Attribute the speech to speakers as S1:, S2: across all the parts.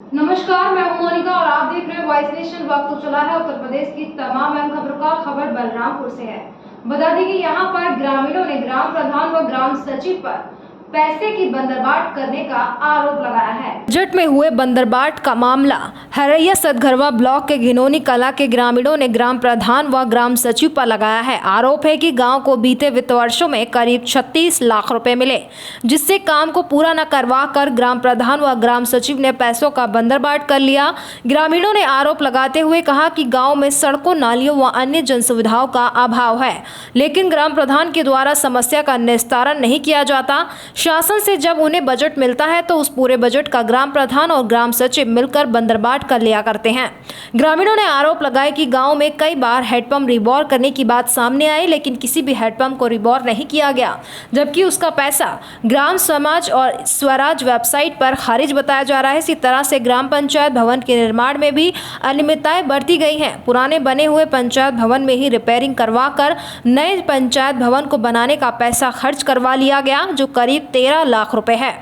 S1: नमस्कार, मैं हूं मोनिका और आप देख रहे हैं वॉइस नेशन। वक्त तो चला है उत्तर प्रदेश की तमाम अहम खबरों का। खबर बलरामपुर से है। बता दें कि यहां पर ग्रामीणों ने ग्राम प्रधान व ग्राम सचिव पर पैसे की बंदरबाट करने का आरोप लगाया है। बजट में हुए बंदरबाट का मामला हरैया सतघरवा ब्लॉक के घिनौनी कला के ग्रामीणों ने ग्राम प्रधान व ग्राम सचिव पर लगाया है। आरोप है कि गांव को बीते वित्त वर्षों में करीब 36 लाख रुपए मिले, जिससे काम को पूरा न करवा कर ग्राम प्रधान व ग्राम सचिव ने पैसों का बंदरबाट कर लिया। ग्रामीणों ने आरोप लगाते हुए कहा कि गाँव में सड़कों, नालियों व अन्य जन सुविधाओं का अभाव है, लेकिन ग्राम प्रधान के द्वारा समस्या का निस्तारण नहीं किया जाता। शासन से जब उन्हें बजट मिलता है तो उस पूरे बजट का ग्राम प्रधान और ग्राम सचिव मिलकर बंदरबाट कर लिया करते हैं। ग्रामीणों ने आरोप लगाया कि गांव में कई बार हेडपंप रिबोर करने की बात सामने आई, लेकिन किसी भी हेडपंप को रिबोर नहीं किया गया, जबकि उसका पैसा ग्राम समाज और स्वराज वेबसाइट पर खारिज बताया जा रहा है। इसी तरह से ग्राम पंचायत भवन के निर्माण में भी अनियमितताएं बरती गई हैं। पुराने बने हुए पंचायत भवन में ही रिपेयरिंग करवा कर नए पंचायत भवन को बनाने का पैसा खर्च करवा लिया गया, जो करीब 13 लाख रुपए है।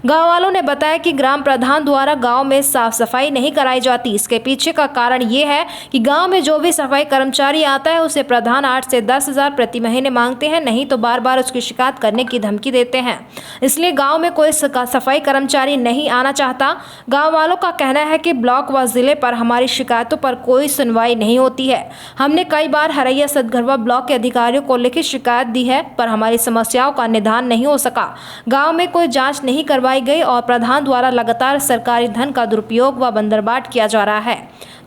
S1: गांव वालों ने बताया कि ग्राम प्रधान द्वारा गांव में साफ सफाई नहीं कराई जाती। इसके पीछे का कारण ये है कि गांव में जो भी सफाई कर्मचारी आता है उसे प्रधान 8 से 10 हजार प्रति महीने मांगते हैं, नहीं तो बार बार उसकी शिकायत करने की धमकी देते हैं। इसलिए गांव में कोई सफाई कर्मचारी नहीं आना चाहता। गाँव वालों का कहना है कि ब्लॉक व जिले पर हमारी शिकायतों पर कोई सुनवाई नहीं होती है। हमने कई बार हरैया सतघरवा ब्लॉक के अधिकारियों को लिखित शिकायत दी है, पर हमारी समस्याओं का निदान नहीं हो सका। गांव में कोई जांच नहीं करवाई गई और प्रधान द्वारा लगातार सरकारी धन का दुरुपयोग व बंदरबाट किया जा रहा है।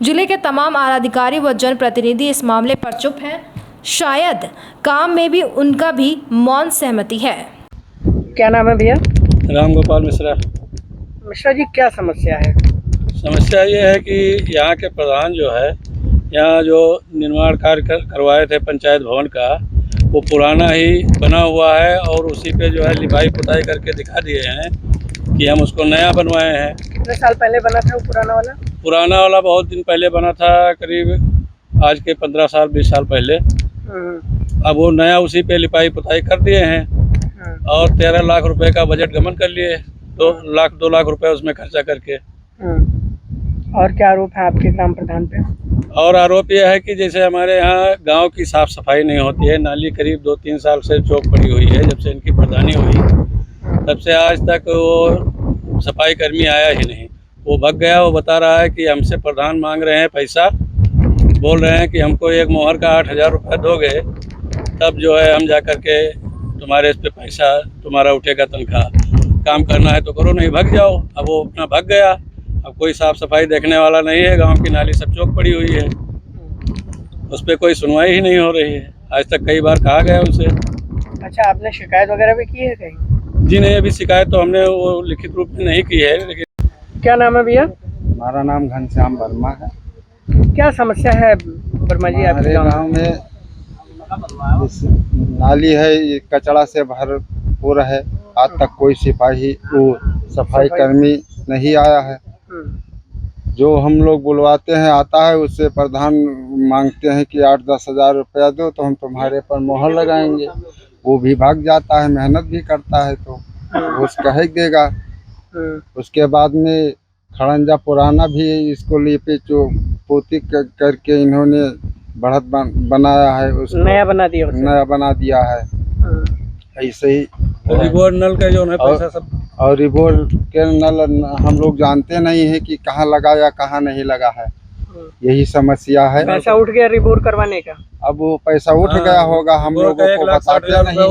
S1: जिले के तमाम आला अधिकारी व जनप्रतिनिधि इस मामले पर चुप हैं। शायद काम में भी उनका भी मौन सहमति है।
S2: क्या नाम है भैया?
S3: राम गोपाल मिश्रा।
S2: मिश्रा जी, क्या समस्या है?
S3: समस्या ये है कि यहाँ के प्रधान जो है, यहाँ जो निर्माण कार्य करवाए थे पंचायत भवन का, वो पुराना ही बना हुआ है और उसी पे जो है लिपाई पुताई करके दिखा दिए हैं कि हम उसको नया बनवाए हैं।
S2: कितने साल पहले बना था वो पुराना वाला?
S3: पुराना वाला बहुत दिन पहले बना था, करीब आज के 15 साल 20 साल पहले। अब वो नया उसी पे लिपाई पुताई कर दिए हैं और 13 लाख रुपए का बजट गमन कर लिए। 2 लाख रुपए उसमें खर्चा करके।
S2: और क्या आरोप है आपके ग्राम प्रधान पे?
S3: और आरोप यह है कि जैसे हमारे यहाँ गांव की साफ सफाई नहीं होती है। नाली करीब 2-3 साल से चौक पड़ी हुई है। जब से इनकी प्रधानी हुई तब से आज तक वो सफाई कर्मी आया ही नहीं। वो भग गया। वो बता रहा है कि हमसे प्रधान मांग रहे हैं पैसा, बोल रहे हैं कि हमको एक मोहर का 8,000 रुपये दोगे तब जो है हम जा कर के तुम्हारे इस पे पैसा तुम्हारा उठेगा तनख्वाह। काम करना है तो करो, नहीं भग जाओ। अब वो अपना भग गया। अब कोई साफ सफाई देखने वाला नहीं है। गांव की नाली सब चौक पड़ी हुई है, उस पर कोई सुनवाई ही नहीं हो रही है। आज तक कई बार कहा गया उनसे।
S2: अच्छा, आपने शिकायत वगैरह भी की है कहीं?
S3: जी नहीं, अभी शिकायत तो हमने वो लिखित रूप में नहीं की है। लेकिन
S2: क्या नाम है भैया?
S4: हमारा नाम घनश्याम वर्मा है।
S2: क्या समस्या है वर्मा जी आपके
S4: हमारे
S2: गाँव
S4: गांव में इस नाली है, ये कचरा से भरपूर है। आज तक कोई सिपाही वो सफाई कर्मी नहीं आया है। जो हम लोग बुलवाते हैं आता है, उससे प्रधान मांगते हैं कि 8-10 हजार रुपया दो तो हम तुम्हारे पर मोहर लगाएंगे। वो भी भाग जाता है, मेहनत भी करता है तो वो कह देगा। उसके बाद में खड़ंजा पुराना भी इसको लिपि जो पोती करके इन्होंने बढ़त बनाया है, उसको
S2: नया बना दिया उसे?
S4: नया बना दिया है। ऐसे ही
S3: रिबोर नल का जो है पैसा सब,
S4: और रिबोर के नल हम लोग जानते नहीं है कि कहाँ लगा या कहाँ नहीं लगा है। यही समस्या है।
S2: पैसा उठ गया रिबोर करवाने का?
S4: अब वो पैसा उठ गया होगा, हम लोगों को बताते नहीं।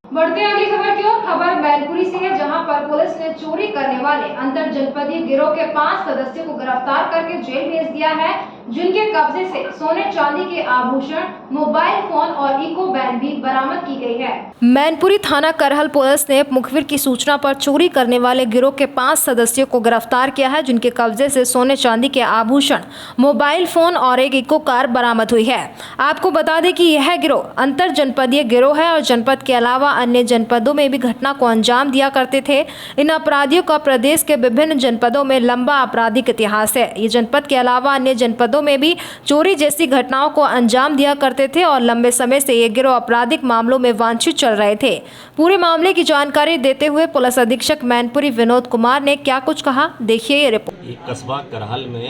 S1: बढ़ते हैं अगली खबर की ओर। खबर मैनपुरी से है, जहां पर पुलिस ने चोरी करने वाले अंतर जनपदीय गिरोह के 5 सदस्यों को गिरफ्तार करके जेल भेज दिया है, जिनके कब्जे से सोने चांदी के आभूषण, मोबाइल फोन और इको वैन भी बरामद की गई है। मैनपुरी थाना करहल पुलिस ने मुखबिर की सूचना पर चोरी करने वाले गिरोह के 5 सदस्यों को गिरफ्तार किया है, जिनके कब्जे से सोने चांदी के आभूषण, मोबाइल फोन और एक इको कार बरामद हुई है। आपको बता दें कि यह गिरोह अंतर जनपदीय गिरोह है और जनपद के अलावा अन्य जनपदों में भी घटना को अंजाम दिया करते थे। इन अपराधियों का प्रदेश के विभिन्न जनपदों में लंबा आपराधिक इतिहास है। ये जनपद के अलावा अन्य जनपदों अपराधों में भी चोरी जैसी घटनाओं को अंजाम दिया करते थे और लंबे समय से ये गिरोह आपराधिक मामलों में वांछित चल रहे थे। पूरे मामले की जानकारी देते हुए पुलिस अधीक्षक मैनपुरी विनोद कुमार ने क्या कुछ कहा, देखिए ये रिपोर्ट।
S5: कस्बा करहल में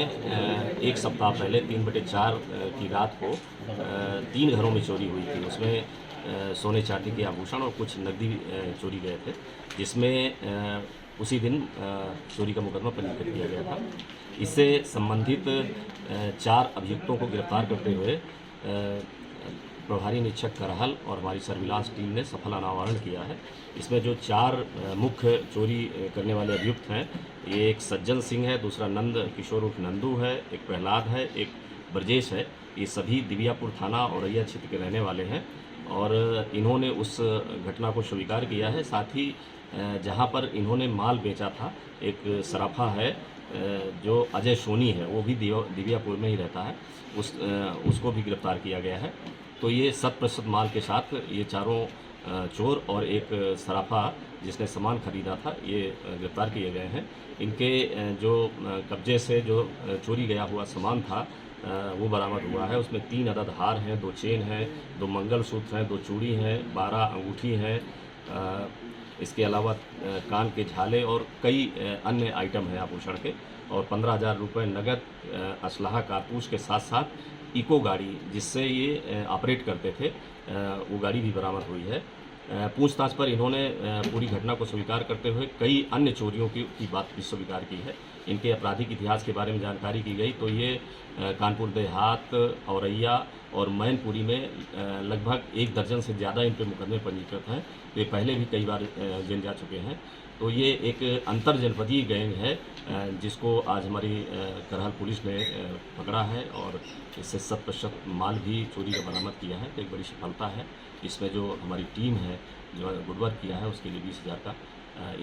S5: एक सप्ताह पहले 3/4 की रात को 3 घरों में चोरी हुई थी। उसमें सोने चांदी के आभूषण और कुछ नकदी चोरी गए थे, जिसमें उसी दिन चोरी का मुकदमा पंजीकृत किया गया था। इससे संबंधित 4 अभियुक्तों को गिरफ्तार करते हुए प्रभारी निरीक्षक करहल और हमारी सर्विलांस टीम ने सफल अनावरण किया है। इसमें जो 4 मुख्य चोरी करने वाले अभियुक्त हैं, ये एक सज्जन सिंह है, दूसरा नंद किशोर उर्फ नंदू है, एक प्रहलाद है, एक ब्रजेश है। ये सभी दिव्यापुर थाना औरैया क्षेत्र के रहने वाले हैं और इन्होंने उस घटना को स्वीकार किया है। साथ ही जहां पर इन्होंने माल बेचा था, एक सराफा है जो अजय सोनी है, वो भी दिव्यापुर में ही रहता है, उसको भी गिरफ्तार किया गया है। तो ये 100% माल के साथ ये चारों चोर और एक सराफा जिसने सामान खरीदा था, ये गिरफ्तार किए गए हैं। इनके जो कब्जे से जो चोरी गया हुआ सामान था वो बरामद हुआ है। उसमें 3 अदद हार हैं, 2 चेन हैं, 2 मंगलसूत्र हैं, 2 चूड़ी हैं, 12 अंगूठी हैं। इसके अलावा कान के झाले और कई अन्य आइटम हैं आभूषण के, और 15,000 रुपये नगद, असलहा कारतूस के साथ साथ इको गाड़ी जिससे ये ऑपरेट करते थे, वो गाड़ी भी बरामद हुई है। पूछताछ पर इन्होंने पूरी घटना को स्वीकार करते हुए कई अन्य चोरियों की बात भी स्वीकार की है। इनके आपराधिक इतिहास के बारे में जानकारी की गई तो ये कानपुर देहात, औरैया और मैनपुरी में लगभग 1 दर्जन से ज़्यादा इन पर मुकदमे पंजीकृत हैं। तो ये पहले भी कई बार जेल जा चुके हैं। तो ये एक अंतर जनपदीय गैंग है जिसको आज हमारी करहल पुलिस ने पकड़ा है और इससे 100% माल भी चोरी का बरामद किया है। तो एक बड़ी सफलता है। इसमें जो हमारी टीम है जो गुड वर्क किया है उसके लिए 20,000 का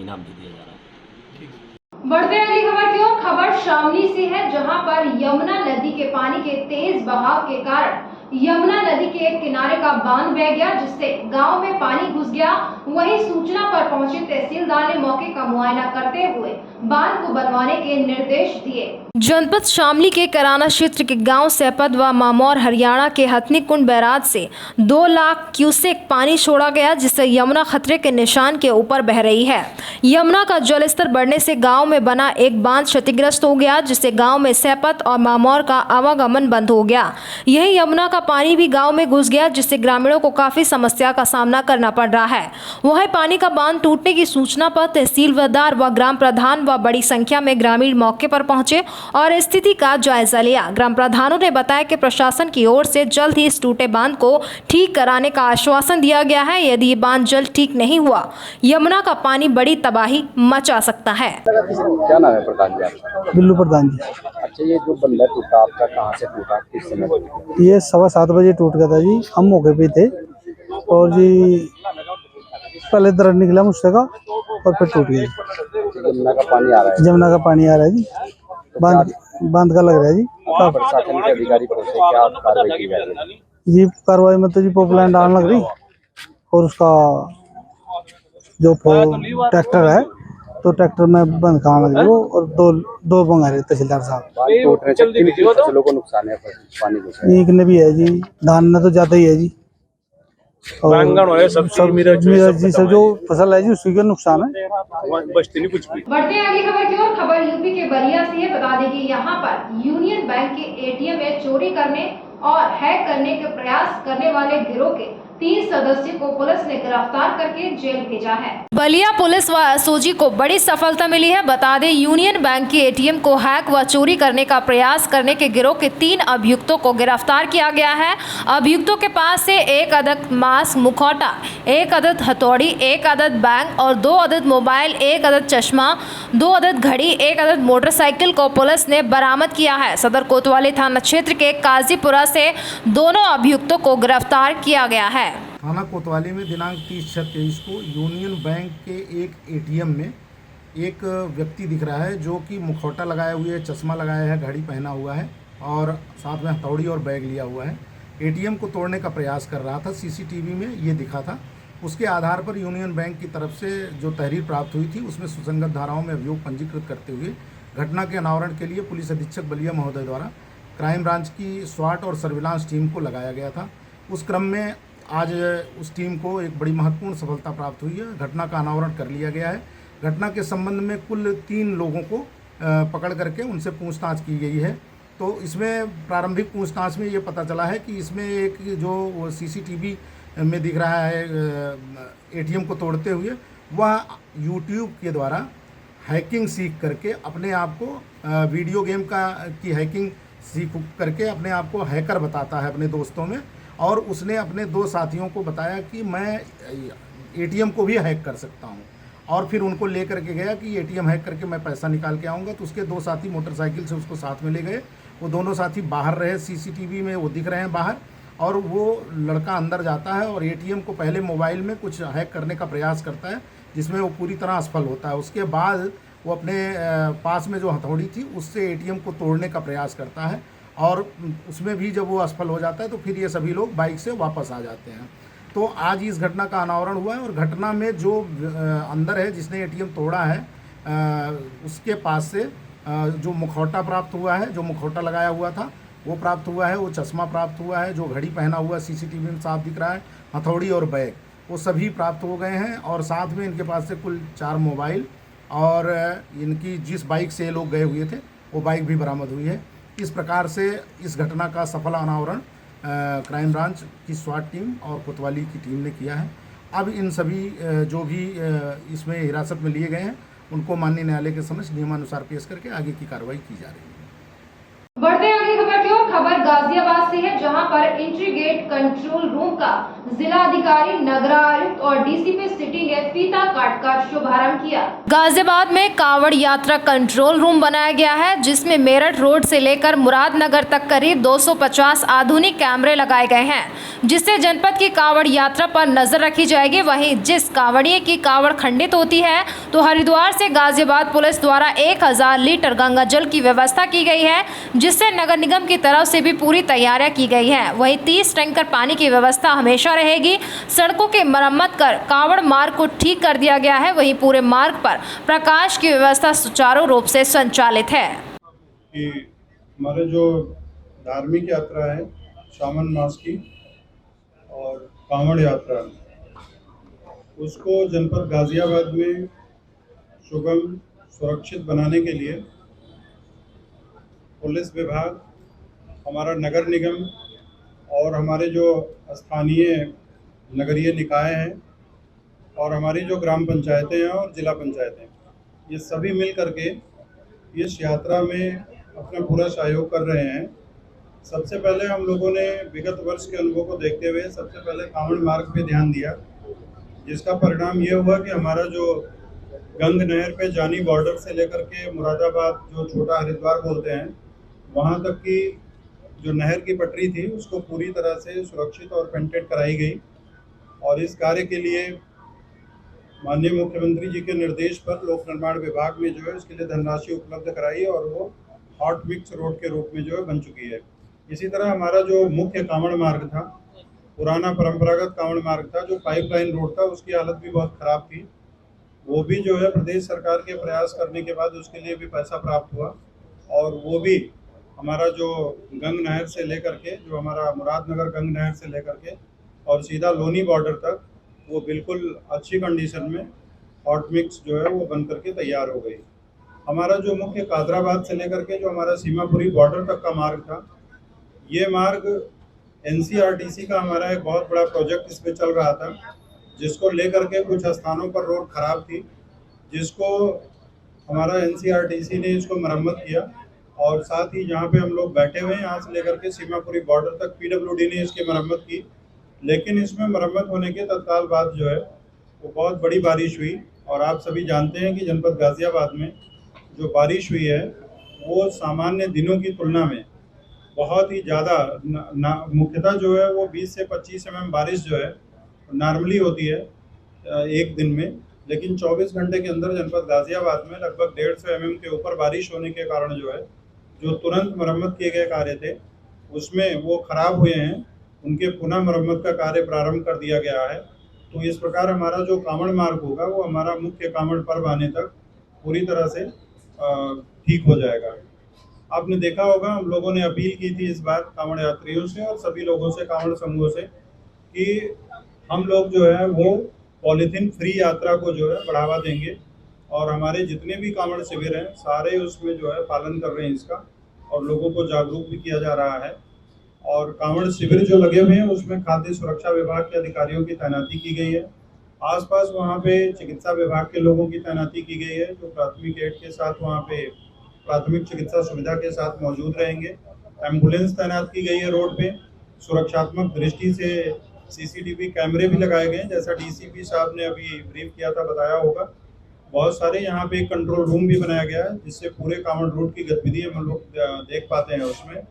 S5: इनाम भी दिया जा रहा है।
S1: बढ़ते अगली खबर की ओर। खबर शामली से है, जहां पर यमुना नदी के पानी के तेज बहाव के कारण यमुना नदी के एक किनारे का बांध बह गया, जिससे गांव में पानी घुस गया। वहीं सूचना पर पहुंचे तहसीलदार ने मौके का मुआयना करते हुए बांध को बनवाने के निर्देश दिए। जनपद शामली के कराना क्षेत्र के गांव सेपद व मामौर हरियाणा के हथनी कुंड बैराज से 2 लाख क्यूसेक पानी छोड़ा गया, जिससे यमुना खतरे के निशान के ऊपर बह रही है। यमुना का जलस्तर बढ़ने से गांव में बना एक बांध क्षतिग्रस्त हो गया, जिससे गांव में सेपद और मामौर का आवागमन बंद हो गया। यही यमुना का पानी भी गांव में घुस गया, जिससे ग्रामीणों को काफी समस्या का सामना करना पड़ रहा है। वहीं पानी का बांध टूटने की सूचना पर तहसीलदार व ग्राम प्रधान व बड़ी संख्या में ग्रामीण मौके पर पहुंचे और स्थिति का जायजा लिया। ग्राम प्रधानों ने बताया कि प्रशासन की ओर से जल्द ही इस टूटे बांध को ठीक कराने का आश्वासन दिया गया है। यदि ये बांध जल्द ठीक नहीं हुआ, यमुना का पानी बड़ी तबाही मचा सकता है।
S6: क्या नाम है प्रधान जी आपका?
S2: बिल्लू प्रधान जी।
S6: अच्छा, ये जो बंदा टूटा आपका कहाँ से टूटा, किस समय टूटा?
S2: ये 7:15 बजे टूट गया था जी। हम मौके पे थे और जी पहले दर्द निकला मुझसे का और फिर टूट गया।
S6: यमुना का पानी आ रहा है?
S2: जमुना का पानी आ रहा है जी। बांध का लग रहा है जी।
S6: प्रशासन के अधिकारी पहुंचे, क्या कार्रवाई की जा रही है?
S2: जी कार्रवाई में तो जी पोपलाइन डालने लग रही और उसका जो ट्रैक्टर है तो ट्रैक्टर में बंद कराने लग रही वो, और दो मंगा रहे तहसीलदार साहब।
S6: फसलों को नुकसान है पानी को?
S2: एक ने भी है जी, धान ने तो ज्यादा ही है जी, और सब मिर्च जी सब जो फसल है जी उसी का नुकसान है।
S1: बढ़ते हैं अगली खबर की ओर। खबर यूपी के बलिया से है। बता दें कि यहाँ पर यूनियन बैंक के एटीएम में चोरी करने और हैक करने के प्रयास करने वाले गिरोह के 3 सदस्यों को पुलिस ने गिरफ्तार करके जेल भेजा है। बलिया पुलिस व एसओजी को बड़ी सफलता मिली है। बता दें यूनियन बैंक के एटीएम को हैक व चोरी करने का प्रयास करने के गिरोह के 3 अभियुक्तों को गिरफ्तार किया गया है। अभियुक्तों के पास से 1 अदद मास्क, मुखौटा, 1 अदद हथौड़ी, 1 अदद बैंक और 2 अदद मोबाइल, 1 अदद चश्मा, 2 अदद घड़ी, 1 अदद मोटरसाइकिल को पुलिस ने बरामद किया है। सदर कोतवाली थाना क्षेत्र के काजीपुरा से दोनों अभियुक्तों को गिरफ्तार किया गया है।
S7: थाना कोतवाली में दिनांक 30/6/23 को यूनियन बैंक के एक एटीएम में एक व्यक्ति दिख रहा है जो कि मुखौटा लगाए हुए, चश्मा लगाया है, घड़ी पहना हुआ है और साथ में हथौड़ी और बैग लिया हुआ है। एटीएम को तोड़ने का प्रयास कर रहा था। सीसीटीवी में ये दिखा था। उसके आधार पर यूनियन बैंक की तरफ से जो तहरीर प्राप्त हुई थी उसमें सुसंगत धाराओं में अभियोग पंजीकृत करते हुए घटना के अनावरण के लिए पुलिस अधीक्षक बलिया महोदय द्वारा क्राइम ब्रांच की स्वाट और सर्विलांस टीम को लगाया गया था। उस क्रम में आज उस टीम को एक बड़ी महत्वपूर्ण सफलता प्राप्त हुई है। घटना का अनावरण कर लिया गया है। घटना के संबंध में कुल 3 लोगों को पकड़ करके उनसे पूछताछ की गई है। तो इसमें प्रारंभिक पूछताछ में ये पता चला है कि इसमें एक जो सीसीटीवी में दिख रहा है एटीएम को तोड़ते हुए, वह यूट्यूब के द्वारा हैकिंग सीख करके अपने आप को वीडियो गेम की हैकिंग सीख करके अपने आप को हैकर बताता है अपने दोस्तों में, और उसने अपने 2 साथियों को बताया कि मैं एटीएम को भी हैक कर सकता हूं, और फिर उनको ले करके गया कि एटीएम हैक करके मैं पैसा निकाल के आऊँगा। तो उसके 2 साथी मोटरसाइकिल से उसको साथ में ले गए। वो दोनों साथी बाहर रहे, सीसीटीवी में वो दिख रहे हैं बाहर, और वो लड़का अंदर जाता है और एटीएम को पहले मोबाइल में कुछ हैक करने का प्रयास करता है, जिसमें वो पूरी तरह असफल होता है। उसके बाद वो अपने पास में जो हथौड़ी थी उससे एटीएम को तोड़ने का प्रयास करता है, और उसमें भी जब वो असफल हो जाता है तो फिर ये सभी लोग बाइक से वापस आ जाते हैं। तो आज इस घटना का अनावरण हुआ है, और घटना में जो अंदर है जिसने एटीएम तोड़ा है, उसके पास से जो मुखौटा प्राप्त हुआ है, जो मुखौटा लगाया हुआ था वो प्राप्त हुआ है, वो चश्मा प्राप्त हुआ है, जो घड़ी पहना हुआ सीसीटीवी में साफ दिख रहा है, हथौड़ी और बैग, वो सभी प्राप्त हो गए हैं। और साथ में इनके पास से कुल 4 मोबाइल और इनकी जिस बाइक से ये लोग गए हुए थे वो बाइक भी बरामद हुई है। इस प्रकार से इस घटना का सफल अनावरण क्राइम ब्रांच की स्वाट टीम और कोतवाली की टीम ने किया है। अब इन सभी जो भी इसमें हिरासत में लिए गए हैं उनको माननीय न्यायालय के समक्ष नियमानुसार पेश करके आगे की कार्रवाई की जा रही है।
S1: बढ़ते हैं अगली खबर की ओर। खबर गाजियाबाद से है, जहां पर एंट्री गेट कंट्रोल रूम का जिला अधिकारी, नगर आयुक्त और डीसीपी सिटी ने फीता काट कर शुभारंभ किया। गाजियाबाद में कांवड़ यात्रा कंट्रोल रूम बनाया गया है, जिसमें मेरठ रोड से लेकर मुरादनगर तक करीब 250 आधुनिक कैमरे लगाए गए हैं, जिससे जनपद की कांवड़ यात्रा पर नजर रखी जाएगी। वहीं जिस कांवड़िए की कांवड़ खंडित होती है तो हरिद्वार से गाजियाबाद पुलिस द्वारा 1000 लीटर गंगा जल की व्यवस्था की गई है, जिससे नगर निगम की तरफ से भी पूरी तैयारियां की गई हैं। वहीं 30 टैंकर पानी की व्यवस्था हमेशा रहेगी। सड़कों की मरम्मत कर कांवड़ मार्ग को ठीक कर दिया गया है। वहीं पूरे मार्ग पर प्रकाश की व्यवस्था सुचारू रूप से संचालित है।
S8: कि हमारे जो धार्मिक यात्रा है सावन मास की और कांवड़ यात्रा, उसको जनपद गाजियाबाद में सुगम सुरक्षित बनाने के लिए पुलिस विभाग, हमारा नगर निगम और हमारे जो स्थानीय नगरीय निकाय हैं और हमारी जो ग्राम पंचायतें हैं और जिला पंचायतें, ये सभी मिल करके इस यात्रा में अपना पूरा सहयोग कर रहे हैं। सबसे पहले हम लोगों ने विगत वर्ष के अनुभव को देखते हुए सबसे पहले कांवड़ मार्ग पे ध्यान दिया, जिसका परिणाम ये हुआ कि हमारा जो गंग नहर पे जानी बॉर्डर से लेकर के मुरादाबाद, जो छोटा हरिद्वार बोलते हैं, वहाँ तक की जो नहर की पटरी थी उसको पूरी तरह से सुरक्षित और पेंटेड कराई गई। और इस कार्य के लिए माननीय मुख्यमंत्री जी के निर्देश पर लोक निर्माण विभाग ने जो है इसके लिए धनराशि उपलब्ध कराई और वो हॉट मिक्स रोड के रूप में जो है बन चुकी है। इसी तरह हमारा जो मुख्य कांवड़ मार्ग था, पुराना परंपरागत कांवड़ मार्ग था, जो पाइपलाइन रोड था, उसकी हालत भी बहुत खराब थी। वो भी जो है प्रदेश सरकार के प्रयास करने के बाद उसके लिए भी पैसा प्राप्त हुआ, और वो भी हमारा जो गंग नहर से लेकर के, जो हमारा मुरादनगर गंग नहर से लेकर के और सीधा लोनी बॉर्डर तक, वो बिल्कुल अच्छी कंडीशन में हॉट मिक्स जो है वो बन करके तैयार हो गई। हमारा जो मुख्य कादराबाद से लेकर के जो हमारा सीमापुरी बॉर्डर तक का मार्ग था, ये मार्ग NCRTC का हमारा एक बहुत बड़ा प्रोजेक्ट इस पर चल रहा था, जिसको लेकर के कुछ स्थानों पर रोड खराब थी, जिसको हमारा NCRTC ने इसको मरम्मत किया। और साथ ही जहाँ पे हम लोग बैठे हुए हैं, यहाँ से लेकर के सीमापुरी बॉर्डर तक PWD ने इसकी मरम्मत की। लेकिन इसमें मरम्मत होने के तत्काल बाद जो है वो बहुत बड़ी बारिश हुई, और आप सभी जानते हैं कि जनपद गाजियाबाद में जो बारिश हुई है वो सामान्य दिनों की तुलना में बहुत ही ज़्यादा, मुख्यतः जो है वो 20 से 25 mm बारिश जो है नॉर्मली होती है एक दिन में, लेकिन 24 घंटे के अंदर जनपद गाजियाबाद में लगभग 150 mm के ऊपर बारिश होने के कारण जो है जो तुरंत मरम्मत किए गए कार्य थे उसमें वो खराब हुए हैं, उनके पुनः मरम्मत का कार्य प्रारंभ कर दिया गया है। तो इस प्रकार हमारा जो कांवड़ मार्ग होगा वो हमारा मुख्य कांवड़ पर्व आने तक पूरी तरह से ठीक हो जाएगा। आपने देखा होगा हम लोगों ने अपील की थी इस बार कांवड़ यात्रियों से और सभी लोगों से, कांवड़ समूहों से, कि हम लोग जो है वो पॉलीथीन फ्री यात्रा को जो है बढ़ावा देंगे और हमारे जितने भी कांवड़ शिविर हैं सारे उसमें जो है पालन कर रहे हैं इसका और लोगों को जागरूक भी किया जा रहा है। और कांवड़ शिविर जो लगे हुए हैं उसमें खाद्य सुरक्षा विभाग के अधिकारियों की तैनाती की गई है। आसपास वहाँ पे चिकित्सा विभाग के लोगों की तैनाती की गई है जो प्राथमिक एड के साथ वहाँ पे प्राथमिक चिकित्सा सुविधा के साथ मौजूद रहेंगे। एम्बुलेंस तैनात की गई है रोड पे। सुरक्षात्मक दृष्टि से सीसीटीवी कैमरे भी लगाए गए हैं, जैसा डीसीपी साहब ने अभी ब्रीफ किया था, बताया होगा। बहुत सारे यहाँ पे एक कंट्रोल रूम भी बनाया गया है जिससे पूरे कांवड़ रूट की गतिविधि हम लोग देख पाते हैं उसमें।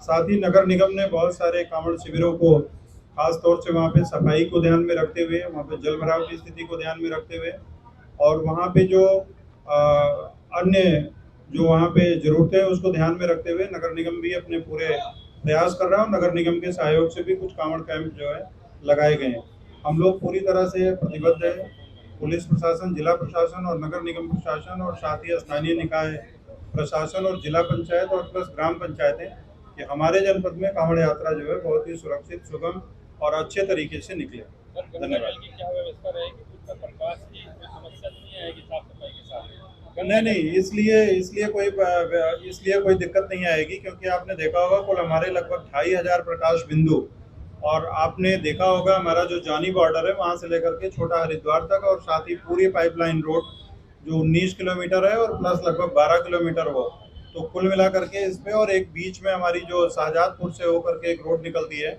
S8: साथ ही नगर निगम ने बहुत सारे कांवड़ शिविरों को खास तौर से वहाँ पे सफाई को ध्यान में रखते हुए, वहाँ पे जल भराव की स्थिति को ध्यान में रखते हुए और वहाँ पे जो अन्य जो वहाँ पे जरूरतें हैं उसको ध्यान में रखते हुए नगर निगम भी अपने पूरे प्रयास कर रहा है और नगर निगम के सहयोग से भी कुछ कांवड़ कैंप जो है लगाए गए हैं। हम लोग पूरी तरह से प्रतिबद्ध है, पुलिस प्रशासन, जिला प्रशासन और नगर निगम प्रशासन और साथ ही स्थानीय निकाय प्रशासन और जिला पंचायत और प्लस ग्राम पंचायतें, कि हमारे जनपद में कांवड़ यात्रा जो है बहुत ही सुरक्षित, सुगम और अच्छे तरीके से निकले। धन्यवाद। नहीं, इसलिए कोई दिक्कत नहीं आएगी क्योंकि आपने देखा होगा कुल हमारे लगभग 2500 प्रकाश बिंदु और आपने देखा होगा हमारा जो जानी बॉर्डर है वहाँ से लेकर के छोटा हरिद्वार तक और साथ ही पूरी पाइपलाइन रोड जो 19 किलोमीटर है और प्लस लगभग 12 किलोमीटर हो, तो कुल मिला करके इस पे और एक बीच में हमारी जो शाहजहांपुर से होकर के एक रोड निकलती है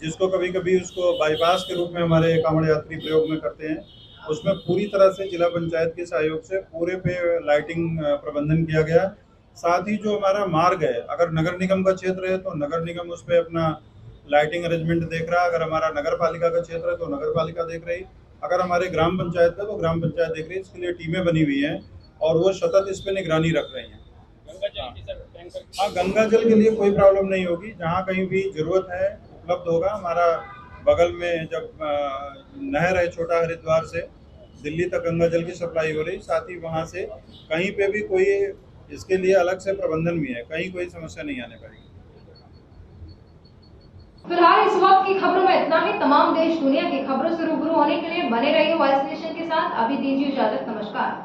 S8: जिसको कभी कभी उसको बाईपास के रूप में हमारे कांवड़ यात्री प्रयोग में करते हैं, उसमें पूरी तरह से जिला पंचायत के सहयोग से पूरे पे लाइटिंग प्रबंधन किया गया। साथ ही जो हमारा मार्ग है, अगर नगर निगम का क्षेत्र है तो नगर निगम उस पर अपना लाइटिंग अरेंजमेंट देख रहा है, अगर हमारा नगर पालिका का क्षेत्र है तो नगर पालिका देख रही, अगर हमारे ग्राम पंचायत का तो ग्राम पंचायत देख रही। इसके लिए टीमें बनी हुई हैं और वो सतत इस पर निगरानी रख रही हैं। हाँ, गंगा जल के लिए कोई प्रॉब्लम नहीं होगी, जहाँ कहीं भी जरूरत है उपलब्ध होगा। हमारा बगल में जब नहर है छोटा हरिद्वार से दिल्ली तक गंगा जल की सप्लाई हो रही, साथ ही वहाँ से कहीं पे भी कोई इसके लिए अलग से प्रबंधन भी है, कहीं कोई समस्या नहीं आने पाएगी।
S1: फिलहाल इस वक्त की खबरों में इतना ही। तमाम देश दुनिया की खबरों से रूबरू होने के लिए बने रहिए वॉइस नेशन के साथ। अभी दीजिए इजाजत, नमस्कार।